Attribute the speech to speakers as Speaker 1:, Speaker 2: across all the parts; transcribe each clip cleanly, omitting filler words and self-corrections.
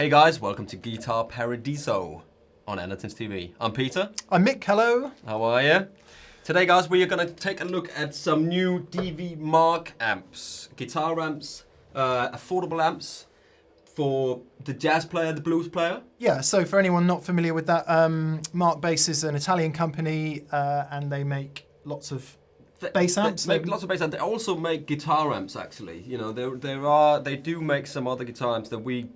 Speaker 1: Hey guys, welcome to Guitar Paradiso on Andertons TV. I'm Peter.
Speaker 2: I'm Mick, hello.
Speaker 1: How are you? Today guys, we are going to take a look at some new DV Mark amps. Guitar amps, affordable amps for the jazz player, the blues player.
Speaker 2: Yeah, so for anyone not familiar with that, Mark Bass is an Italian company and they make lots of bass amps.
Speaker 1: They make lots of bass amps. They also make guitar amps actually. You know, they do make some other guitar amps that we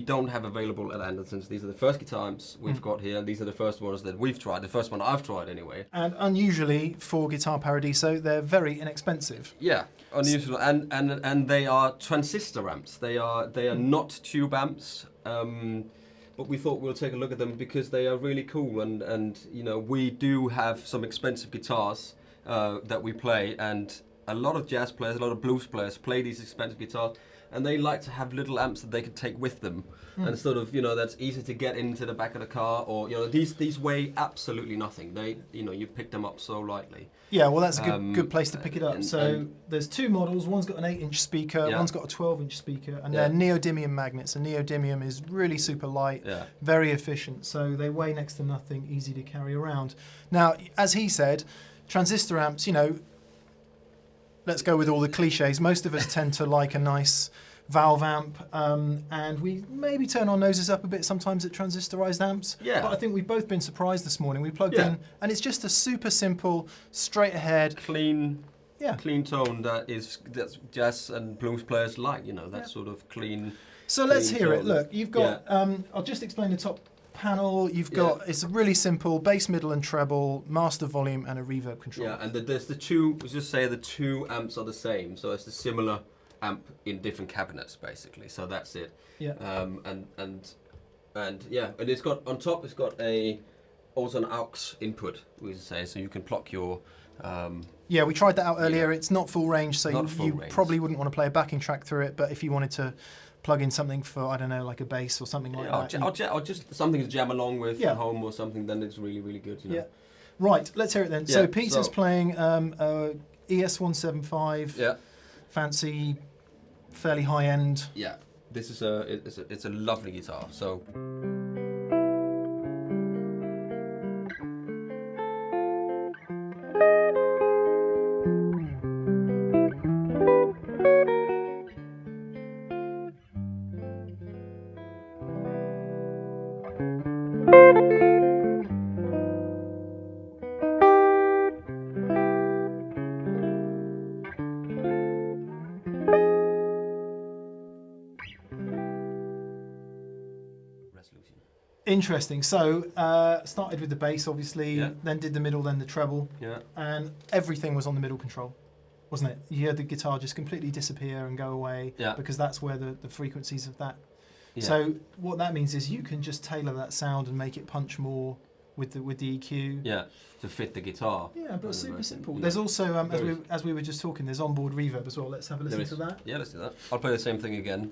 Speaker 1: don't have available at Andertons. These are the first guitar amps we've got here. These are the first ones that we've tried, the first one I've tried anyway.
Speaker 2: And unusually for Guitar Paradiso, they're very inexpensive.
Speaker 1: Yeah, unusual. And they are transistor amps. They are not tube amps. But we thought we'll take a look at them because they are really cool. And you know, we do have some expensive guitars that we play, and a lot of jazz players, a lot of blues players play these expensive guitars. And they like to have little amps that they can take with them, and sort of, you know, that's easy to get into the back of the car, or you know, these weigh absolutely nothing. They, you know, you pick them up so lightly.
Speaker 2: Yeah, well, that's a good place to pick it up. So there's two models. One's got an 8-inch speaker, one's got a 12-inch speaker, and they're neodymium magnets. And neodymium is really super light, very efficient. So they weigh next to nothing, easy to carry around. Now, as he said, transistor amps, you know, let's go with all the cliches. Most of us tend to like a nice valve amp, and we maybe turn our noses up a bit sometimes at transistorized amps. Yeah. But I think we've both been surprised this morning. We plugged in, and it's just a super simple, straight ahead,
Speaker 1: clean tone that's jazz and blues players like. You know, that sort of clean.
Speaker 2: So let's hear it. Look, you've got. I'll just explain the top panel. You've got it's really simple: bass, middle, and treble, master volume, and a reverb control.
Speaker 1: Yeah, and there's the two. Let's just say the two amps are the same, so it's a similar amp in different cabinets, basically. So that's it.
Speaker 2: Yeah.
Speaker 1: And yeah, and it's got on top. It's got also an aux input, we would say, so you can plug your.
Speaker 2: Yeah, we tried that out earlier. It's not full range, so you probably wouldn't want to play a backing track through it. But if you wanted to plug in something for, I don't know, like a bass or something like that.
Speaker 1: Or just something to jam along with at home or something, then it's really, really good. You know?
Speaker 2: Yeah. Right, let's hear it then. So Peter's playing ES175.
Speaker 1: Yeah.
Speaker 2: Fancy, fairly high end.
Speaker 1: Yeah. This is it's a lovely guitar. So.
Speaker 2: Interesting. So started with the bass, obviously, then did the middle, then the treble, and everything was on the middle control, wasn't it? You heard the guitar just completely disappear and go away because that's where the frequencies of that. Yeah. So what that means is you can just tailor that sound and make it punch more with the EQ. Yeah,
Speaker 1: to fit the guitar.
Speaker 2: Yeah, but super simple. There's also, as we were just talking, there's onboard reverb as well. Let's have a listen to that.
Speaker 1: Yeah, let's do that. I'll play the same thing again.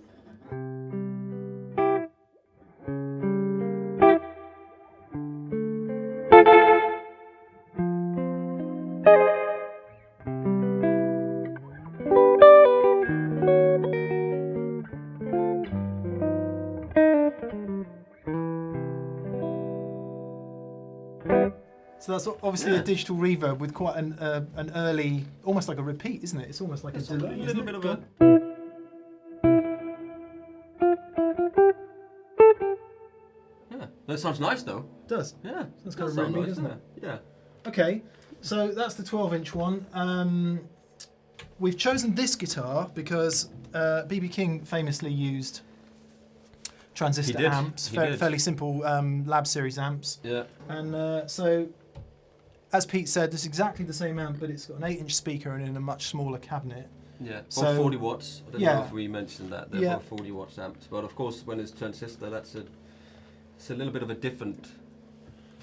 Speaker 2: So that's obviously a digital reverb with quite an early, almost like a repeat, isn't it? It's almost like a
Speaker 1: little bit of a. Yeah, that sounds nice though.
Speaker 2: It does.
Speaker 1: Yeah,
Speaker 2: that's kind of roomy,
Speaker 1: nice,
Speaker 2: doesn't it?
Speaker 1: Yeah.
Speaker 2: Okay, so that's the 12-inch one. We've chosen this guitar because B.B. King famously used transistor amps, fairly simple Lab Series amps. Yeah. And so, as Pete said, this is exactly the same amp, but it's got an 8-inch speaker and in a much smaller cabinet.
Speaker 1: Yeah, so, 40 watts. I don't know if we mentioned that. They're both 40 watts amps. But of course, when it's transistor, it's a little bit of a different,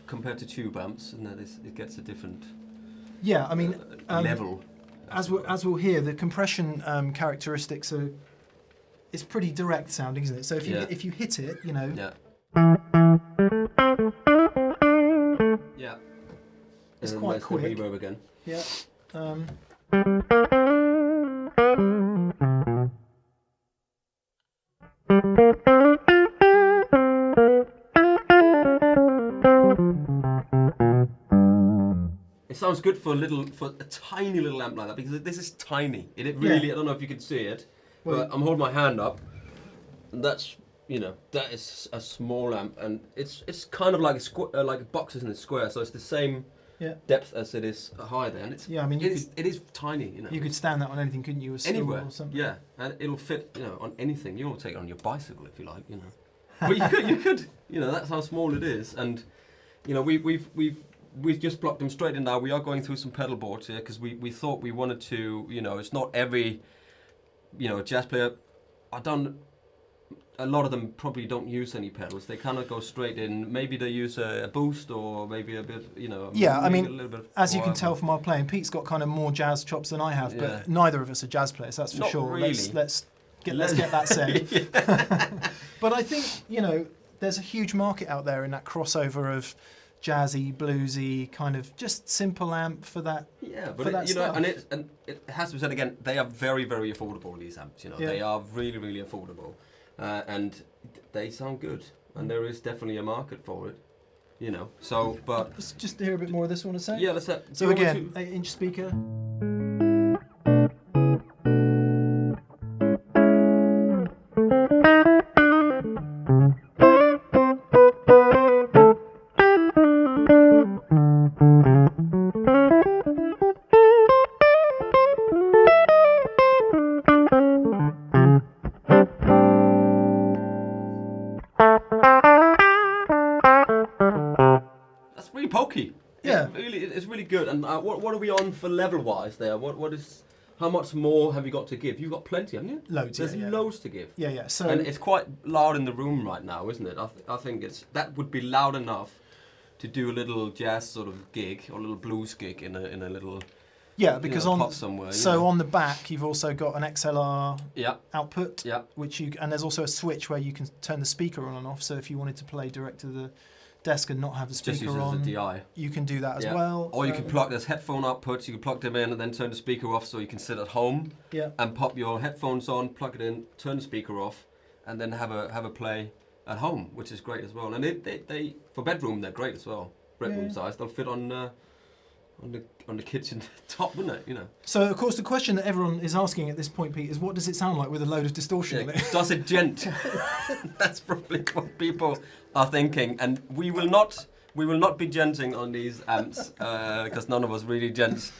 Speaker 1: compared to tube amps, and it gets a different level. As
Speaker 2: we'll hear, the compression characteristics are. It's pretty direct sounding, isn't it? So if you hit it, you know.
Speaker 1: Yeah. Yeah.
Speaker 2: It's quite quick.
Speaker 1: The reverb again.
Speaker 2: Yeah.
Speaker 1: sounds good for a tiny little amp like that, because this is tiny. It really, I don't know if you can see it, but I'm holding my hand up, and that's, that is a small amp, and it's kind of like like boxes in a square, so it's the same depth as it is high there, and it is tiny.
Speaker 2: You could stand that on anything, couldn't you?
Speaker 1: Anywhere
Speaker 2: or something.
Speaker 1: Yeah, and it'll fit on anything. You want to take it on your bicycle if you like, But you could. That's how small it is, and we've just plugged them straight in now. We are going through some pedal boards here because we thought we wanted to. It's not every jazz player. A lot of them probably don't use any pedals. They kind of go straight in. Maybe they use a boost or maybe a bit,
Speaker 2: Yeah, I mean,
Speaker 1: a little bit
Speaker 2: as you can tell from our playing, Pete's got kind of more jazz chops than I have, but neither of us are jazz players, that's for
Speaker 1: Not
Speaker 2: sure.
Speaker 1: Really.
Speaker 2: Let's get that said. But I think, there's a huge market out there in that crossover of jazzy, bluesy, kind of just simple amp for that.
Speaker 1: Yeah, but
Speaker 2: stuff.
Speaker 1: and it has to be said again, they are very, very affordable, these amps. They are really, really affordable. And they sound good, and there is definitely a market for it, So, but
Speaker 2: let's just hear a bit more of this one a sec.
Speaker 1: Yeah, let's.
Speaker 2: So again, 8-inch speaker.
Speaker 1: Pokey.
Speaker 2: Yeah,
Speaker 1: it's really good. And what are we on for level wise there? What is? How much more have you got to give? You've got plenty, haven't you?
Speaker 2: Loads.
Speaker 1: There's loads to give.
Speaker 2: Yeah. So
Speaker 1: and it's quite loud in the room right now, isn't it? I think that would be loud enough to do a little jazz sort of gig or a little blues gig in a little.
Speaker 2: Yeah, because
Speaker 1: pop somewhere.
Speaker 2: On the back you've also got an XLR output.
Speaker 1: Yeah.
Speaker 2: And there's also a switch where you can turn the speaker on and off. So if you wanted to play direct to the desk and not have the speaker
Speaker 1: just use
Speaker 2: on,
Speaker 1: it as a DI.
Speaker 2: You can do that as well.
Speaker 1: Or you can plug, there's headphone outputs, you can plug them in and then turn the speaker off so you can sit at home and pop your headphones on, plug it in, turn the speaker off, and then have a play at home, which is great as well. And they for bedroom they're great as well. Bedroom size, they'll fit on the kitchen top, wouldn't it?
Speaker 2: So of course the question that everyone is asking at this point, Pete, is what does it sound like with a load of distortion in it?
Speaker 1: Does it gent? That's probably what people are thinking, and we will not be genting on these amps because none of us really gents.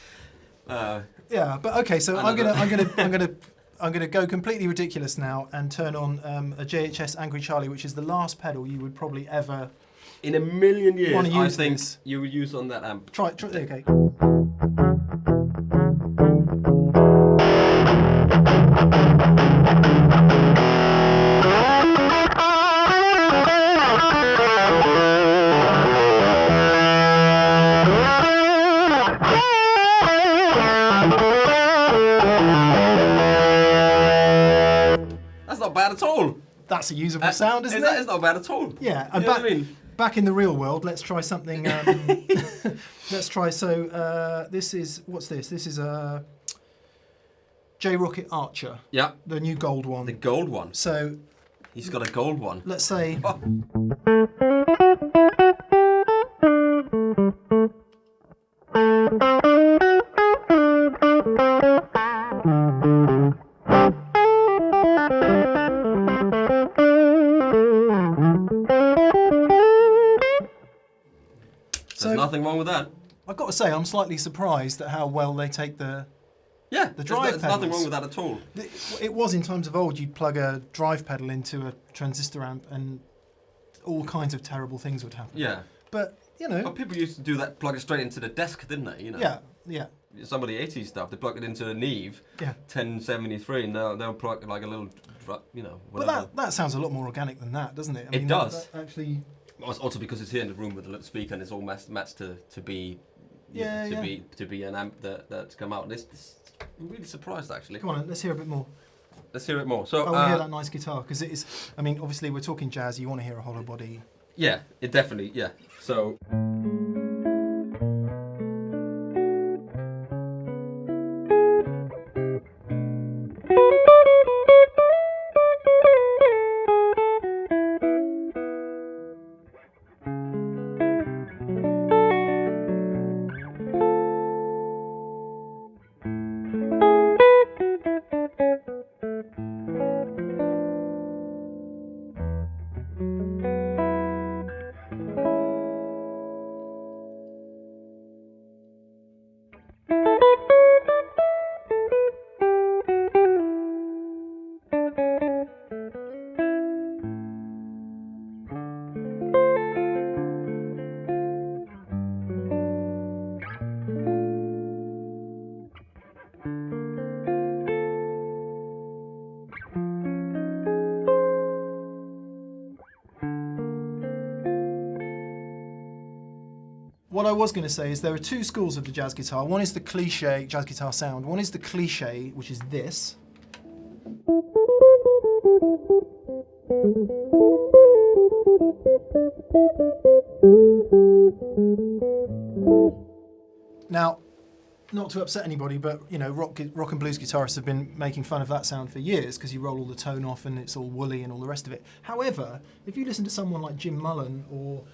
Speaker 2: Yeah, but okay, so I'm gonna go completely ridiculous now and turn on a JHS Angry Charlie, which is the last pedal you would probably ever.
Speaker 1: In a million years, I think
Speaker 2: this.
Speaker 1: you would use on that amp.
Speaker 2: Try okay.
Speaker 1: That's not bad at all.
Speaker 2: That's a usable sound, isn't it?
Speaker 1: It's not bad at all.
Speaker 2: Yeah, and back in the real world, let's try something. Let's try. So this is what's this? This is a J Rocket Archer.
Speaker 1: Yeah.
Speaker 2: The new gold one.
Speaker 1: The gold one.
Speaker 2: So
Speaker 1: he's got a gold one.
Speaker 2: Let's say.
Speaker 1: There's nothing wrong with that.
Speaker 2: I've got to say, I'm slightly surprised at how well they take the drive pedals.
Speaker 1: There's nothing wrong with that at all.
Speaker 2: It was in times of old, you'd plug a drive pedal into a transistor amp and all kinds of terrible things would happen.
Speaker 1: Yeah.
Speaker 2: But,
Speaker 1: But people used to do that, plug it straight into the desk, didn't they?
Speaker 2: Yeah.
Speaker 1: Some of the 80s stuff, they plug it into a Neve, 1073, and they'll plug like a little, whatever.
Speaker 2: But that sounds a lot more organic than that, doesn't it?
Speaker 1: It does.
Speaker 2: That actually...
Speaker 1: Also because it's here in the room with a little speaker and it's all matched to be an amp that's come out. I'm really surprised actually.
Speaker 2: Come on, let's hear a bit more.
Speaker 1: Let's hear it more. So
Speaker 2: I want to hear that nice guitar because it is. I mean, obviously we're talking jazz. You want to hear a hollow body.
Speaker 1: Yeah, it definitely. Yeah. So.
Speaker 2: What I was going to say is there are two schools of the jazz guitar. One is the cliche jazz guitar sound. One is the cliche, which is this. Now, not to upset anybody, but you know, rock and blues guitarists have been making fun of that sound for years because you roll all the tone off and it's all woolly and all the rest of it. However, if you listen to someone like Jim Mullen or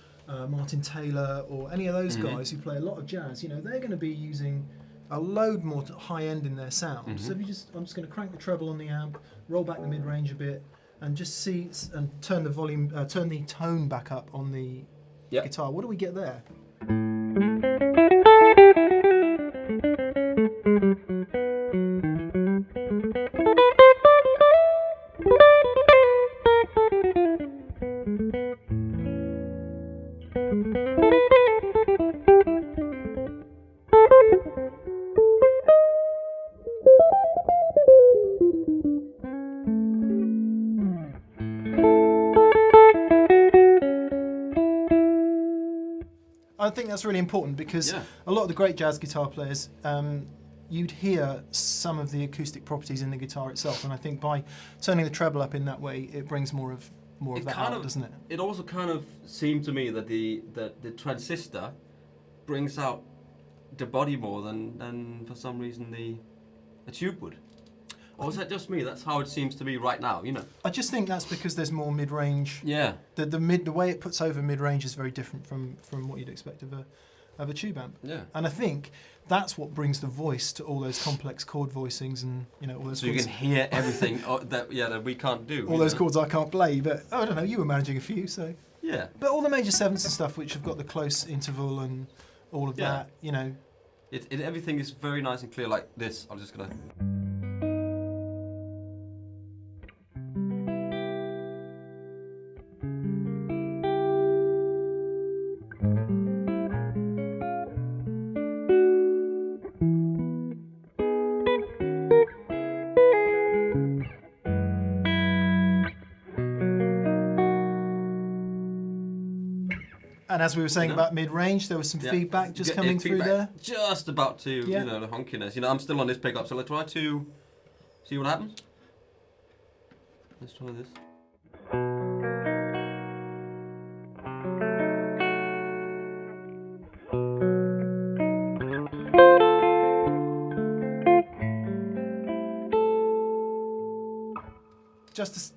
Speaker 2: Martin Taylor or any of those guys who play a lot of jazz, you know, they're going to be using a load more high end in their sound. So if you I'm just going to crank the treble on the amp, roll back the mid range a bit, and just see and turn the volume, turn the tone back up on the guitar. What do we get there? I think that's really important because a lot of the great jazz guitar players, you'd hear some of the acoustic properties in the guitar itself, and I think by turning the treble up in that way, it brings more of that out, doesn't it?
Speaker 1: It also kind of seemed to me that the transistor brings out the body more than for some reason a tube would. Or is that just me? That's how it seems to me right now, you know.
Speaker 2: I just think that's because there's more mid-range.
Speaker 1: Yeah.
Speaker 2: The way it puts over mid-range is very different from what you'd expect of a tube amp.
Speaker 1: Yeah.
Speaker 2: And I think that's what brings the voice to all those complex chord voicings and you know all those.
Speaker 1: So you can hear everything that we can't do.
Speaker 2: All those chords I can't play, but I don't know. You were managing a few, so.
Speaker 1: Yeah.
Speaker 2: But all the major sevenths and stuff, which have got the close interval and all of that, you know.
Speaker 1: Everything is very nice and clear like this. I'm just gonna.
Speaker 2: And as we were saying about mid-range, there was some feedback just coming through there.
Speaker 1: Just about to, you know, the honkiness. You know, I'm still on this pickup, so let's try to see what happens. Let's try this.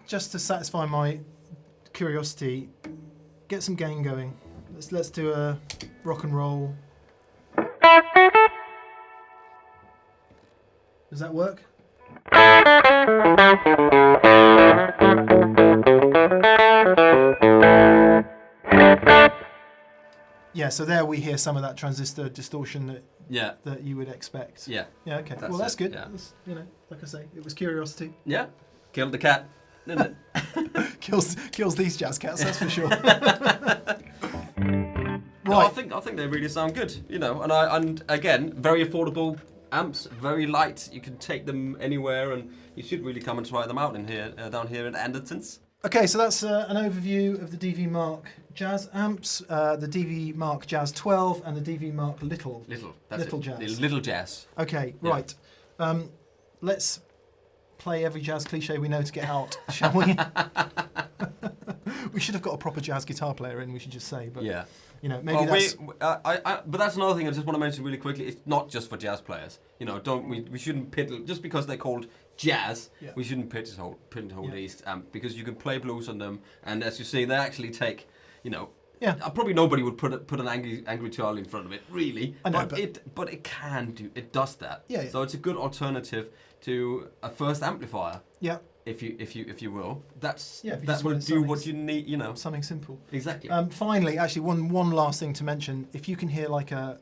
Speaker 2: Just to satisfy my curiosity, get some gain going. Let's do a rock and roll. Does that work? Yeah, so there we hear some of that transistor distortion that you would expect. Yeah. Yeah, okay. Well, that's good. Yeah. That's, you know, like I say, it was curiosity.
Speaker 1: Yeah. Killed the cat, didn't it?
Speaker 2: kills these jazz cats, that's for sure.
Speaker 1: No, I think they really sound good, you know, and again, very affordable amps, very light. You can take them anywhere, and you should really come and try them out in here, down here in Andertons.
Speaker 2: Okay, so that's an overview of the DV Mark Jazz amps, the DV Mark Jazz 12, and the DV Mark Little Jazz.
Speaker 1: Little Jazz.
Speaker 2: Okay, right. Let's play every jazz cliche we know to get out, shall we? We should have got a proper jazz guitar player in, we should just say, but you know, maybe that's...
Speaker 1: but that's another thing I just want to mention really quickly. It's not just for jazz players. You know, we shouldn't piddle, just because they're called jazz, we shouldn't pigeonhole these because you can play blues on them, and as you see, they actually take, you know, probably nobody would put an angry Charlie in front of it, really.
Speaker 2: I know,
Speaker 1: but it can do, it does that. So it's a good alternative to a first amplifier. Yeah. If you will, that will do what you need, you know.
Speaker 2: Something simple.
Speaker 1: Exactly.
Speaker 2: Finally, actually, one last thing to mention. If you can hear like a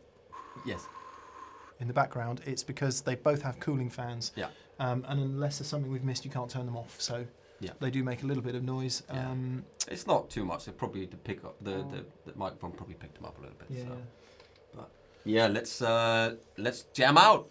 Speaker 2: in the background, it's because they both have cooling fans. Yeah. And unless there's something we've missed, you can't turn them off. So they do make a little bit of noise.
Speaker 1: It's not too much. It probably the microphone probably picked them up a little bit.
Speaker 2: Yeah.
Speaker 1: So. But yeah, let's jam out.